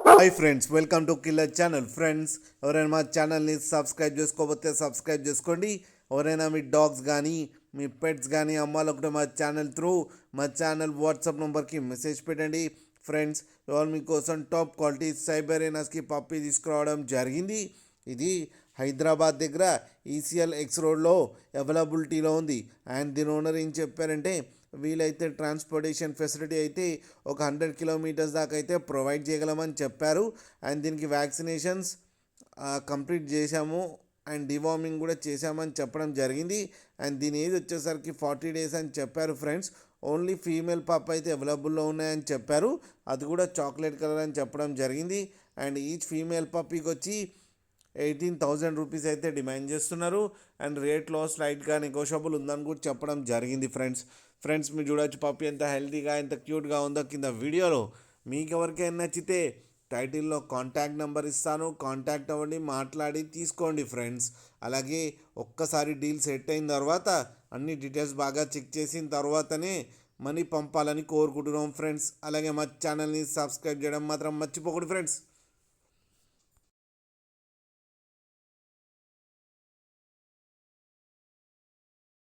Hi friends, welcome to killer channel. Friends, ఎవరైనా మా ఛానల్ని సబ్స్క్రైబ్ చేసుకోకపోతే సబ్స్క్రైబ్ చేసుకోండి. ఎవరైనా మీ డాగ్స్ కానీ మీ పెట్స్ కానీ అమ్మాలనుకుంటే మా ఛానల్ త్రూ మా ఛానల్ వాట్సాప్ నెంబర్కి మెసేజ్ పెట్టండి. ఫ్రెండ్స్, ఇవాళ మీకోసం టాప్ క్వాలిటీ సైబెరియన్స్కి పప్పి తీసుకురావడం జరిగింది. ఇది హైదరాబాద్ దగ్గర ఈసీఎల్ ఎక్స్ రోడ్లో అవైలబిలిటీలో ఉంది. అండ్ దీని ఓనర్ ఏం చెప్పారంటే, వీలైతే ట్రాన్స్పోర్టేషన్ ఫెసిలిటీ అయితే ఒక 100 కిలోమీటర్స్ దాకా అయితే ప్రొవైడ్ చేయగలమని చెప్పారు. అండ్ దీనికి వ్యాక్సినేషన్స్ కంప్లీట్ చేశాము అండ్ డివార్మింగ్ కూడా చేశామని చెప్పడం జరిగింది. అండ్ దీని ఏజ్ వచ్చేసరికి 40 డేస్ అని చెప్పారు. ఫ్రెండ్స్, ఓన్లీ ఫీమేల్ పాప అయితే అవైలబుల్లో ఉన్నాయని చెప్పారు. అది కూడా చాక్లెట్ కలర్ అని చెప్పడం జరిగింది. అండ్ ఈచ్ ఫీమేల్ పప్పీకి వచ్చి 18,000 రూపీస్ అయితే డిమాండ్ చేస్తున్నారు. అండ్ రేట్లో స్లైట్గా నెగోషియబుల్ ఉందని కూడా చెప్పడం జరిగింది. ఫ్రెండ్స్ మీరు చూడొచ్చు పప్పి ఎంత హెల్తీగా ఎంత క్యూట్గా ఉందో కింద వీడియోలో. మీకు ఎవరికైనా నచ్చితే టైటిల్లో కాంటాక్ట్ నెంబర్ ఇస్తాను, కాంటాక్ట్ అవ్వండి, మాట్లాడి తీసుకోండి ఫ్రెండ్స్. అలాగే ఒక్కసారి డీల్ సెట్ అయిన తర్వాత అన్ని డీటెయిల్స్ బాగా చెక్ చేసిన తర్వాతనే మనీ పంపాలని కోరుకుంటున్నాం ఫ్రెండ్స్. అలాగే మా ఛానల్ని సబ్స్క్రైబ్ చేయడం మాత్రం మర్చిపోకండి ఫ్రెండ్స్.